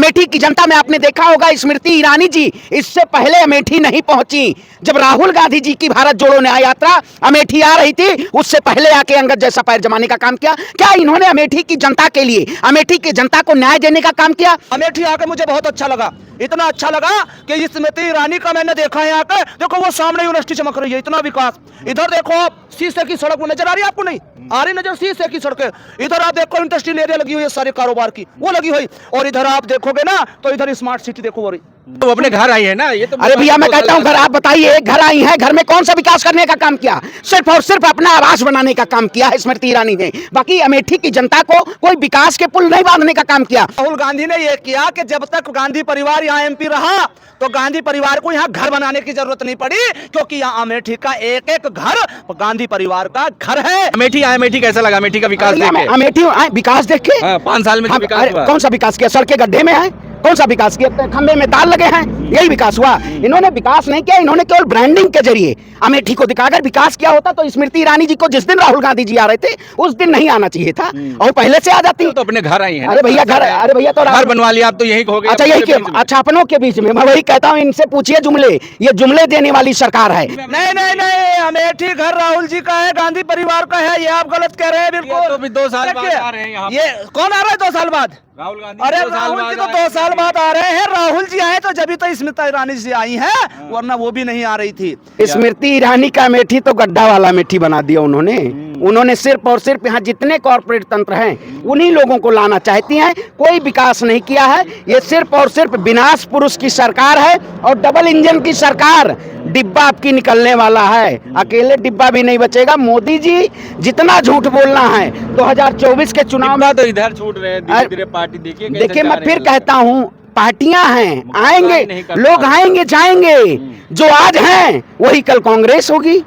अमेठी की जनता में आपने देखा होगा, स्मृति ईरानी जी इससे पहले अमेठी नहीं पहुंची। जब राहुल गांधी जी की भारत जोड़ो न्याय यात्रा अमेठी आ रही थी, उससे पहले आके अंगद जैसा पैर जमाने का काम किया। क्या इन्होंने अमेठी की जनता के लिए, अमेठी की जनता को न्याय देने का काम किया? अमेठी आकर मुझे बहुत अच्छा लगा, इतना अच्छा लगा कि स्मृति ईरानी का मैंने देखा है आकर। देखो वो सामने यूनिवर्सिटी चमक रही है, इतना विकास। इधर देखो आप, शीशे की सड़क नजर आ रही है आपको? नहीं आ रही नजर, शीशे की सड़कें। इधर आप देखो इंडस्ट्रियल एरिया लगी हुई है, सारे कारोबार की वो लगी हुई। और इधर आप देखोगे ना तो इधर स्मार्ट सिटी देखो हो रही। तो अपने घर आई है ना ये तो। अरे भैया मैं कहता हूं घर, आप बताइए, घर आई हैं, घर में कौन सा विकास करने का काम किया? सिर्फ और सिर्फ अपना आवास बनाने का काम किया है स्मृति ईरानी ने। बाकी अमेठी की जनता को कोई विकास के पुल नहीं बांधने का काम किया। राहुल गांधी ने यह किया कि जब तक गांधी परिवार यहाँ एमपी रहा तो गांधी परिवार को यहाँ घर बनाने की जरूरत नहीं पड़ी, क्योंकि यहाँ अमेठी का एक एक घर गांधी परिवार का घर है। अमेठी आए, अमेठी कैसा लगा? अमेठी का विकास देख के? अमेठी विकास देख के 5 साल में विकास हुआ। कौन सा विकास किया? सड़कें गड्ढे में है? कौन सा विकास किया? खंबे में तार लगे हैं, यही विकास हुआ। इन्होंने विकास नहीं किया, इन्होंने केवल ब्रांडिंग के जरिए अमेठी को दिखाकर विकास किया होता तो स्मृति ईरानी जी को जिस दिन राहुल गांधी जी आ रहे थे उस दिन नहीं आना चाहिए था, और पहले से आ जाती। तो अपने घर आई है। अरे भैया घर, अरे भैया तो घर बनवा लिया आप तो यही कहोगे? अच्छा यही, अच्छा अपनों के बीच में मैं वही कहता हूँ, इनसे पूछिए जुमले, ये जुमले देने वाली सरकार है। नहीं नहीं नहीं, अमेठी घर राहुल जी का है, गांधी परिवार का है, ये आप गलत कह रहे हैं बिल्कुल। तो भी 2 साल बाद आ रहे हैं यहाँ। ये कौन आ रहा है 2 साल बाद? राहुल गांधी। अरे राहुल जी तो 2 साल बाद आ रहे हैं। राहुल जी आए तो जब तो स्मृति ईरानी जी आई हैं, वरना वो भी नहीं आ रही थी। स्मृति ईरानी का अमेठी तो गड्ढा वाला अमेठी बना दिया उन्होंने। उन्होंने सिर्फ और सिर्फ यहाँ जितने कॉर्पोरेट तंत्र हैं उन्हीं लोगों को लाना चाहती हैं, कोई विकास नहीं किया है। ये सिर्फ और सिर्फ विनाश पुरुष की सरकार है और डबल इंजन की सरकार। डिब्बा आपकी निकलने वाला है, अकेले डिब्बा भी नहीं बचेगा। मोदी जी जितना झूठ बोलना है 2024 के चुनाव में तो इधर छूट रहे हैं, धीरे-धीरे पार्टी देखिए मैं फिर कहता हूँ, पार्टियां हैं, आएंगे लोग, आएंगे जाएंगे। जो आज हैं वही कल कांग्रेस होगी।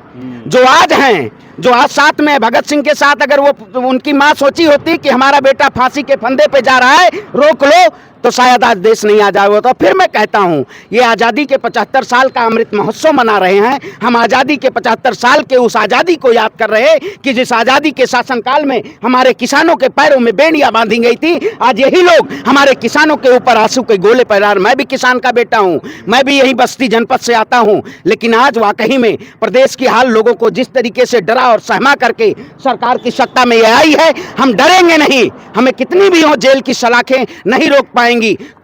जो आज हैं, जो आज साथ में भगत सिंह के साथ, अगर वो उनकी मां सोची होती कि हमारा बेटा फांसी के फंदे पे जा रहा है, रोक लो, तो शायद आज देश नहीं आ जाएगा। तो फिर मैं कहता हूं, ये आज़ादी के 75 साल का अमृत महोत्सव मना रहे हैं। हम आज़ादी के 75 साल के उस आज़ादी को याद कर रहे हैं कि जिस आज़ादी के शासनकाल में हमारे किसानों के पैरों में बेड़ियां बांधी गई थी। आज यही लोग हमारे किसानों के ऊपर आंसू के गोले पैरार। मैं भी किसान का बेटा हूं, मैं भी यही बस्ती जनपद से आता हूं, लेकिन आज वाकई में प्रदेश की हाल लोगों को जिस तरीके से डरा और सहमा करके सरकार की सत्ता में यह आई है, हम डरेंगे नहीं। हमें कितनी भी हो जेल की सलाखें नहीं रोक पाएंगी।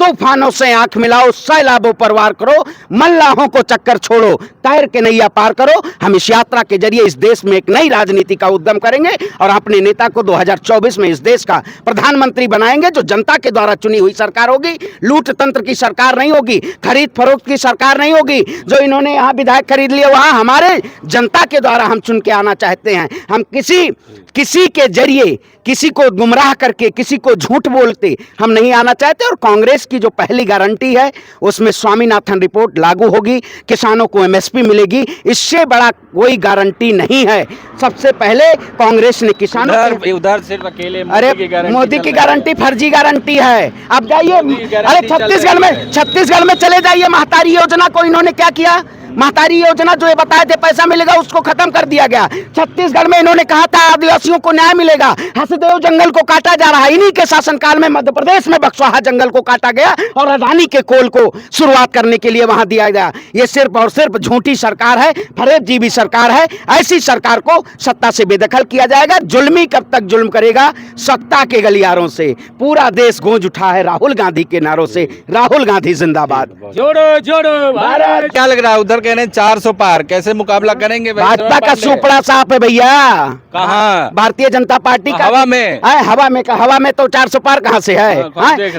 तूफानों से आंख मिलाओ, सैलाबों पर वार करो, मल्लाहों को चक्कर छोड़ो, तैर के नैया पार करो। हम इस यात्रा के जरिए इस देश में एक नई राजनीति का उद्यम करेंगे और अपने नेता को 2024 में इस देश का प्रधानमंत्री बनाएंगे, जो जनता के द्वारा चुनी हुई सरकार होगी। लूट तंत्र की सरकार नहीं होगी, खरीद फरोख्त की सरकार नहीं होगी। जो इन्होंने यहाँ विधायक खरीद लिए, वहां हमारे जनता के द्वारा हम चुन के आना चाहते हैं। हम किसी के जरिए किसी को गुमराह करके, किसी को झूठ बोलते हम नहीं आना चाहते। और कांग्रेस की जो पहली गारंटी है उसमें स्वामीनाथन रिपोर्ट लागू होगी, किसानों को एमएसपी मिलेगी। इससे बड़ा कोई गारंटी नहीं है। सबसे पहले कांग्रेस ने किसानों उधर सिर्फ अकेले मोदी की गारंटी फर्जी गारंटी है। आप जाइए, अरे छत्तीसगढ़ में चले जाइए, महतारी योजना को इन्होंने क्या किया? महतारी योजना जो ये बताए थे पैसा मिलेगा, उसको खत्म कर दिया गया। छत्तीसगढ़ में इन्होंने कहा था आदिवासियों को न्याय मिलेगा, हसदेव जंगल को काटा जा रहा है। इन्हीं के शासनकाल में मध्य प्रदेश में बक्सवाहा जंगल को काटा गया और अडानी के कोल को शुरुआत करने के लिए वहां दिया गया। ये सिर्फ और सिर्फ झूठी सरकार है, फरेबजीबी सरकार है। ऐसी सरकार को सत्ता से बेदखल किया जाएगा। जुल्मी कब तक जुल्म करेगा? सत्ता के गलियारों से पूरा देश गूंज उठा है राहुल गांधी के नारों से। राहुल गांधी जिंदाबाद, जोड़ो जोड़ो भारत। क्या लग रहा है उधर कहने 400 पार, कैसे मुकाबला करेंगे? भाजपा का सुपड़ा साफ है भैया। कहाँ? भारतीय जनता पार्टी का हवा में। हवा में तो 400 पार कहाँ से है?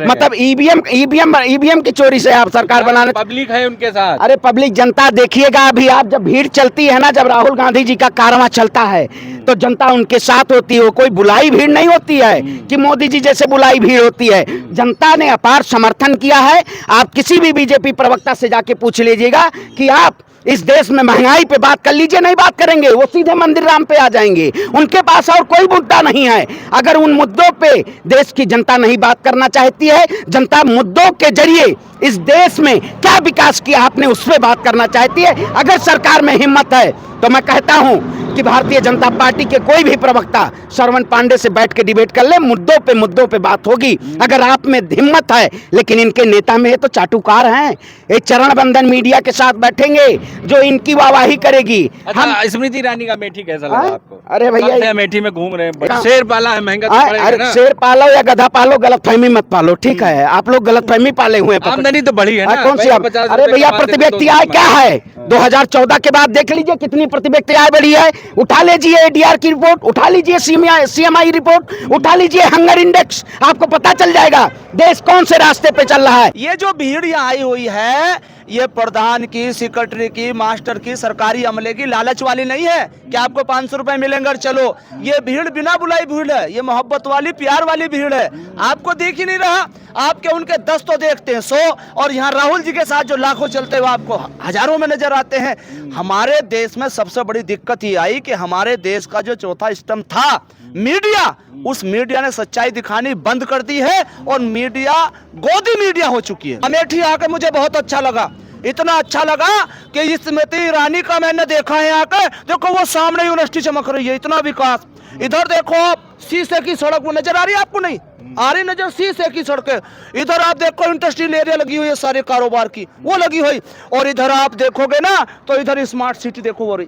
मतलब ईवीएम की चोरी से आप सरकार बनाने। पब्लिक है उनके साथ। अरे पब्लिक जनता देखिएगा, अभी आप जब भीड़ चलती है ना, जब राहुल गांधी जी का कारवां चलता है तो जनता उनके साथ होती है। कोई बुलाई भीड़ नहीं होती है कि मोदी जी जैसे बुलाई भीड़ होती है। जनता ने अपार समर्थन किया है। आप किसी भी बीजेपी प्रवक्ता से जाके पूछ लीजिएगा कि आप इस देश में महंगाई पे बात कर लीजिए, नहीं बात करेंगे, वो सीधे मंदिर राम पे आ जाएंगे। उनके पास और कोई मुद्दा नहीं है। अगर उन मुद्दों पे देश की जनता नहीं बात करना चाहती है, जनता मुद्दों के जरिए इस देश में क्या क्या विकास किया आपने उस पर बात करना चाहती है। अगर सरकार में हिम्मत है तो मैं कहता हूं कि भारतीय जनता पार्टी के कोई भी प्रवक्ता श्रवण पांडे से बैठ के डिबेट कर ले, मुद्दों पे बात होगी अगर आप में हिम्मत है। लेकिन इनके नेता में तो चाटुकार हैं, ये चरण बंधन मीडिया के साथ बैठेंगे जो इनकी वाहवाही करेगी। अच्छा, स्मृति ईरानी का अमेठी कैसा लगा आपको? अरे भैया, कब से अमेठी में घूम रहे हैं, शेर पाला है, महंगा तो पड़ेगा अरे ना। शेर पालो या गधा पालो, गलतफहमी मत पालो, ठीक है? आप लोग गलतफहमी पाले हुए हैं। आमदनी तो बढ़ी है ना, कौन सी? अरे भैया, प्रति व्यक्ति आय क्या है? 2014 के बाद देख लीजिए कितनी प्रति व्यक्ति आय बढ़ी है। उठा लीजिए एडीआर की रिपोर्ट, उठा लीजिए सीएमआई रिपोर्ट, उठा लीजिए हंगर इंडेक्स, आपको पता चल जाएगा देश कौन से रास्ते पे चल रहा है। ये जो भीड़ यहाँ आई हुई है, ये प्रधान की, सेक्रेटरी की, मास्टर की, सरकारी अमले की लालच वाली नहीं है कि आपको 500 रुपए मिलेंगे और चलो। ये भीड़ बिना बुलाई भीड़ है, ये मोहब्बत वाली, प्यार वाली भीड़ है। आपको देख ही नहीं रहा, आपके उनके 10 तो देखते हैं 100, और यहाँ राहुल जी के साथ जो लाखों चलते हुए आपको हजारों में नजर आते हैं। हमारे देश में सबसे बड़ी दिक्कत ये आई कि हमारे देश का जो चौथा स्तंभ था मीडिया, उस मीडिया ने सच्चाई दिखानी बंद कर दी है और मीडिया गोदी मीडिया हो चुकी है। अमेठी आके मुझे बहुत अच्छा लगा, इतना अच्छा लगा कि स्मृति ईरानी का मैंने देखा है आकर। देखो वो सामने यूनिवर्सिटी चमक रही है, इतना विकास। इधर देखो आप, शीशे की सड़क वो नजर आ रही है आपको? नहीं आ रही नजर, शीशे की सड़कें। इधर आप देखो इंडस्ट्रियल एरिया लगी हुई है, सारे कारोबार की वो लगी हुई। और इधर आप देखोगे ना तो इधर स्मार्ट सिटी देखो हो रही।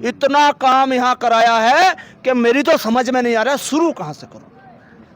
इतना काम यहाँ कराया है कि मेरी तो समझ में नहीं आ रहा शुरू कहाँ से करूं,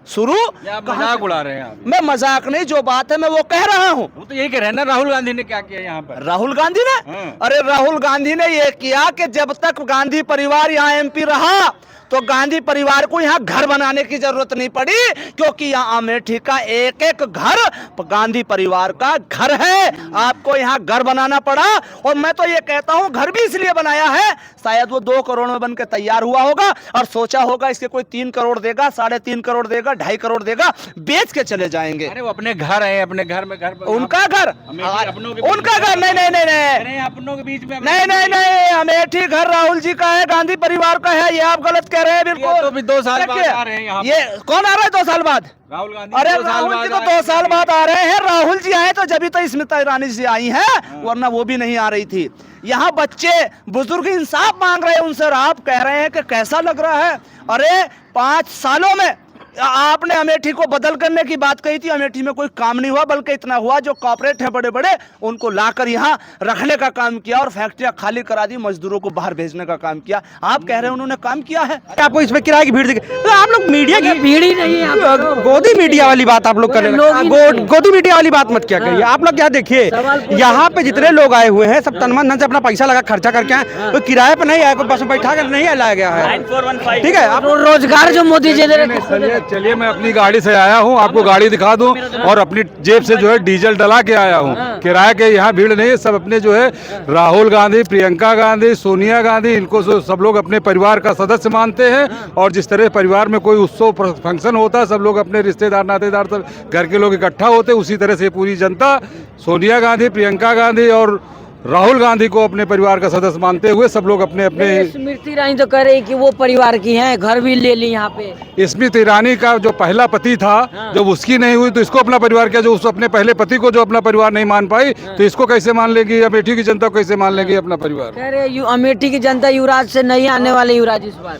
शुरू मजाक उड़ा रहे हैं आप। मैं मजाक नहीं, जो बात है मैं वो कह रहा हूँ। वो तो यही कह रहे हैं ना, राहुल गांधी ने क्या किया यहाँ पर? राहुल गांधी ने, हाँ। अरे राहुल गांधी ने ये किया कि जब तक गांधी परिवार यहाँ एमपी रहा तो गांधी परिवार को यहाँ घर बनाने की जरूरत नहीं पड़ी, क्योंकि यहाँ अमेठी का एक एक घर गांधी परिवार का घर है। आपको यहाँ घर बनाना पड़ा, और मैं तो ये कहता हूँ घर भी इसलिए बनाया है, शायद वो 2 करोड़ में बन के तैयार हुआ होगा और सोचा होगा इसके कोई 3 करोड़ देगा, 3.5 करोड़ देगा, 2.5 करोड़ देगा, बेच के चले जाएंगे। अरे वो अपने घर है, अपने घर में घर उनका घर, उनका घर नहीं नहीं नहीं नहीं, अपनों के बीच में नहीं नहीं नहीं, अमेठी घर राहुल जी का है, गांधी परिवार का है, ये आप गलत कह रहे हैं बिल्कुल। तो भी 2 साल बाद आ रहे हैं यहाँ। ये कौन आ रहा है 2 साल बाद? राहुल गांधी। अरे राहुल जी तो 2 साल बाद आ रहे हैं। राहुल जी आए तो जब तो स्मृति ईरानी जी आई हैं, वरना वो भी नहीं आ रही थी। यहाँ बच्चे बुजुर्ग इंसाफ मांग रहे हैं उनसे, आप कह रहे हैं कि कैसा लग रहा है। अरे 5 सालों में आपने अमेठी को बदल करने की बात कही थी, अमेठी में कोई काम नहीं हुआ, बल्कि इतना हुआ जो कॉर्पोरेट है बड़े बड़े उनको लाकर यहाँ रखने का काम किया और फैक्ट्रियां खाली करा दी, मजदूरों को बाहर भेजने का काम किया। आप कह रहे हैं उन्होंने काम किया है? आपको इसमें किराए की भीड़ दिखे तो आप लोग मीडिया की भीड़ ही नहीं है, गोदी मीडिया वाली बात आप लोग कर रहे हैं। गोदी मीडिया वाली बात मत क्या करिए। आप लोग क्या देखिए, यहाँ पे जितने लोग आए हुए हैं सब तन मन धन से अपना पैसा लगा खर्चा करके आए, कोई किराए पे नहीं आया, कोई बस में बैठा कर नहीं लाया गया है। ठीक है, आप रोजगार जो मोदी जी दे रहे। चलिए मैं अपनी गाड़ी से आया हूँ, आपको गाड़ी दिखा दूं, और अपनी जेब से जो है डीजल डला के आया हूँ। किराए के यहाँ भीड़ नहीं है, सब अपने जो है राहुल गांधी, प्रियंका गांधी, सोनिया गांधी, इनको सब लोग अपने परिवार का सदस्य मानते हैं। और जिस तरह परिवार में कोई उत्सव फंक्शन होता है, सब लोग अपने रिश्तेदार नातेदार सब घर के लोग इकट्ठा होते हैं, उसी तरह से पूरी जनता सोनिया गांधी, प्रियंका गांधी और राहुल गांधी को अपने परिवार का सदस्य मानते हुए सब लोग अपने अपने। स्मृति ईरानी तो कह रही कि वो परिवार की हैं, घर भी ले ली यहाँ पे। स्मृति ईरानी का जो पहला पति था, जब उसकी नहीं हुई तो इसको अपना परिवार किया। जो उस अपने पहले पति को जो अपना परिवार नहीं मान पाई, तो इसको कैसे मान लेगी? अमेठी की जनता कैसे मान लेगी अपना परिवार? कह रहे अमेठी की जनता युवराज से नहीं आने वाले युवराज इस बार।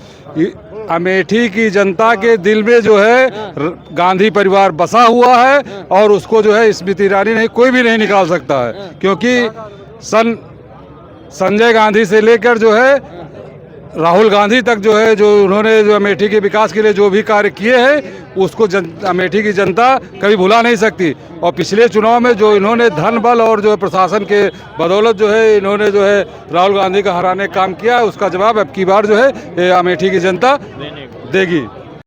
अमेठी की जनता के दिल में जो है गांधी परिवार बसा हुआ है, और उसको जो है स्मृति ईरानी नहीं, कोई भी नहीं निकाल सकता है। क्योंकि संजय गांधी से लेकर जो है राहुल गांधी तक जो है, जो उन्होंने जो अमेठी के विकास के लिए जो भी कार्य किए हैं, उसको अमेठी की जनता कभी भुला नहीं सकती। और पिछले चुनाव में जो इन्होंने धन बल और जो है प्रशासन के बदौलत जो है इन्होंने जो है राहुल गांधी का हराने का काम किया है, उसका जवाब अब की बार जो है अमेठी की जनता देगी।